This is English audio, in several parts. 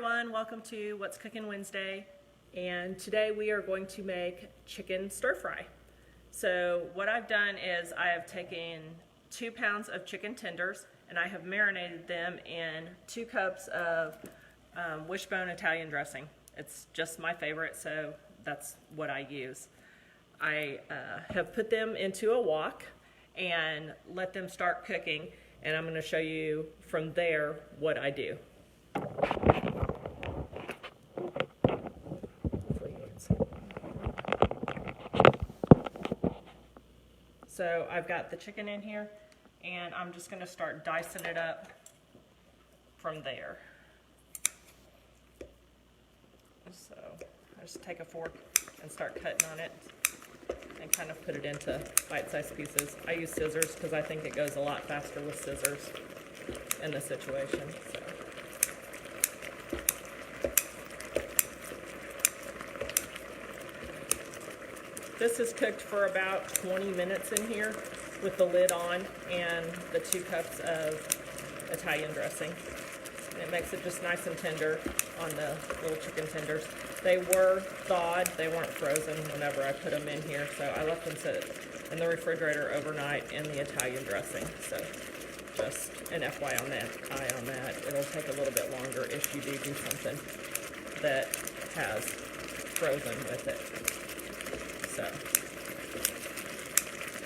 everyone, welcome to What's Cooking Wednesday, and today we are going to make chicken stir fry. So what I've done is I have taken 2 pounds of chicken tenders and I have marinated them in 2 cups of wishbone Italian dressing. It's just my favorite, so that's what I use. I have put them into a wok and let them start cooking, and I'm going to show you from there what I do. So I've got the chicken in here, and I'm just going to start dicing it up from there. So I just take a fork and start cutting on it and kind of put it into bite-sized pieces. I use scissors because I think it goes a lot faster with scissors in this situation. So. This is cooked for about 20 minutes in here with the lid on and the 2 cups of Italian dressing. And it makes it just nice and tender on the little chicken tenders. They were thawed, they weren't frozen whenever I put them in here, so I left them sit in the refrigerator overnight in the Italian dressing. So just an FYI on that. It'll take a little bit longer if you do something that has frozen with it.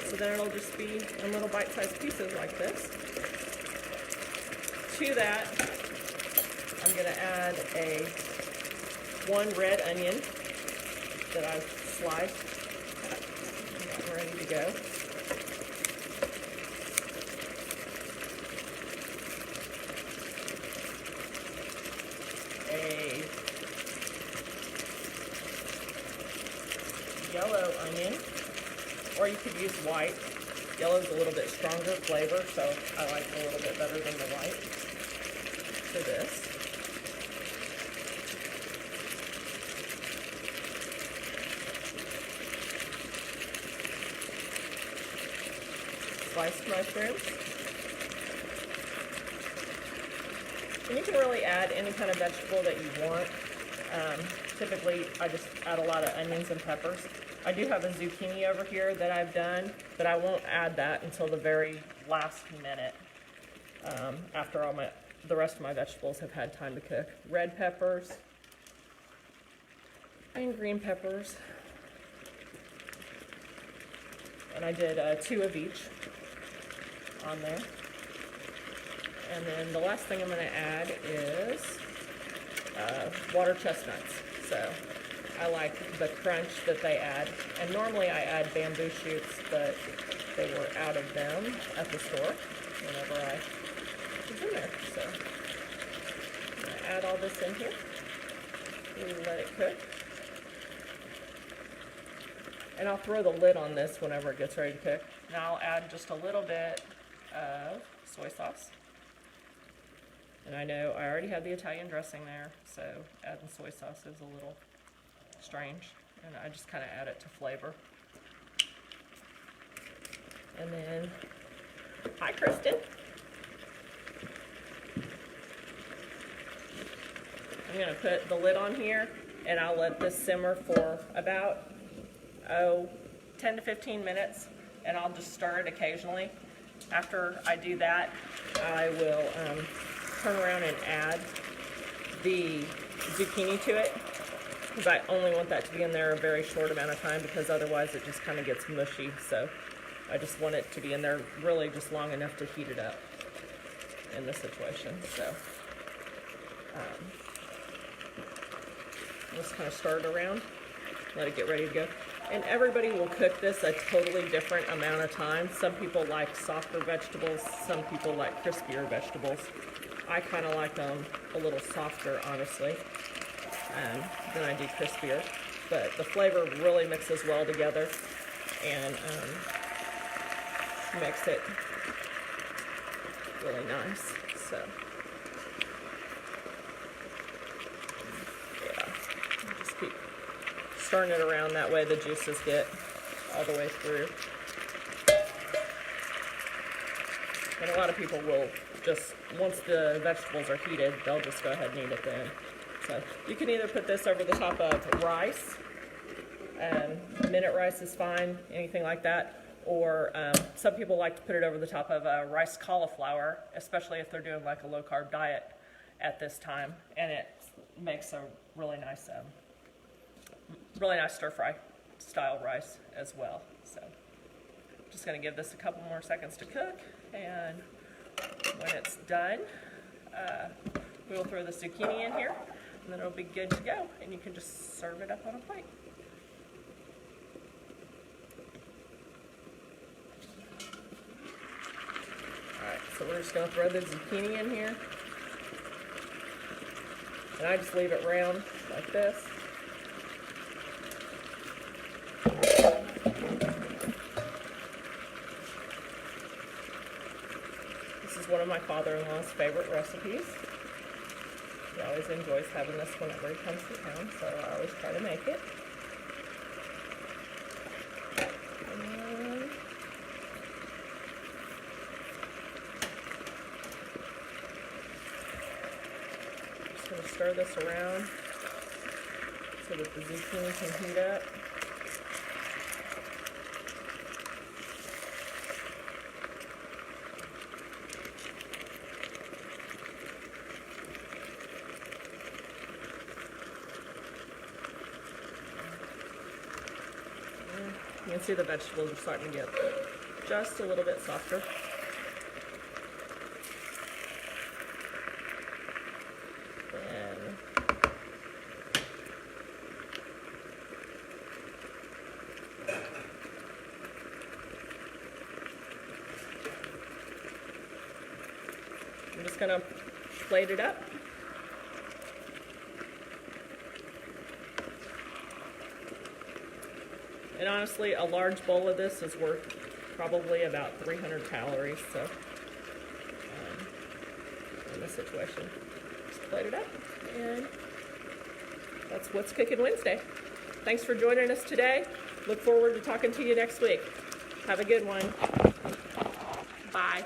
So then it'll just be in little bite-sized pieces like this. To that, I'm going to add 1 red onion that I've sliced. I'm ready to go. A yellow onion, or you could use white. Yellow's a little bit stronger flavor, so I like it a little bit better than the white for this. Sliced mushrooms. And you can really add any kind of vegetable that you want. Typically, I just add a lot of onions and peppers. I do have a zucchini over here that I've done, but I won't add that until the very last minute, after the rest of my vegetables have had time to cook. Red peppers and green peppers. And I did 2 of each on there. And then the last thing I'm going to add is water chestnuts. So I like the crunch that they add. And normally I add bamboo shoots, but they were out of them at the store whenever I was in there. So I'm going to add all this in here and let it cook. And I'll throw the lid on this whenever it gets ready to cook. Now I'll add just a little bit of soy sauce. And I know I already had the Italian dressing there, so adding soy sauce is a little strange. And I just kind of add it to flavor. And then, hi Kristen. I'm going to put the lid on here, and I'll let this simmer for about 10 to 15 minutes, and I'll just stir it occasionally. After I do that, I will turn around and add the zucchini to it, because I only want that to be in there a very short amount of time, because otherwise it just kind of gets mushy. So I just want it to be in there really just long enough to heat it up in this situation. So just kind of stir it around, let it get ready to go. And everybody will cook this a totally different amount of time. Some people like softer vegetables, some people like crispier vegetables. I kind of like them a little softer, honestly, than I do crispier. But the flavor really mixes well together and makes it really nice. So, yeah, just keep stirring it around, that way the juices get all the way through. And a lot of people will just, once the vegetables are heated, they'll just go ahead and eat it then. So you can either put this over the top of rice, minute rice is fine, anything like that, or some people like to put it over the top of rice cauliflower, especially if they're doing like a low-carb diet at this time, and it makes a really nice stir-fry style rice as well. So just going to give this a couple more seconds to cook, and when it's done, we will throw the zucchini in here, and then it'll be good to go, and you can just serve it up on a plate. Alright, so we're just going to throw the zucchini in here, and I just leave it round like this. This is one of my father-in-law's favorite recipes. He always enjoys having this whenever he comes to town, so I always try to make it. Just going to stir this around so that the zucchini can heat up. You can see the vegetables are starting to get just a little bit softer. And I'm just going to plate it up. And honestly, a large bowl of this is worth probably about 300 calories, so in this situation, just plate it up, and that's What's Cooking Wednesday. Thanks for joining us today. Look forward to talking to you next week. Have a good one. Bye.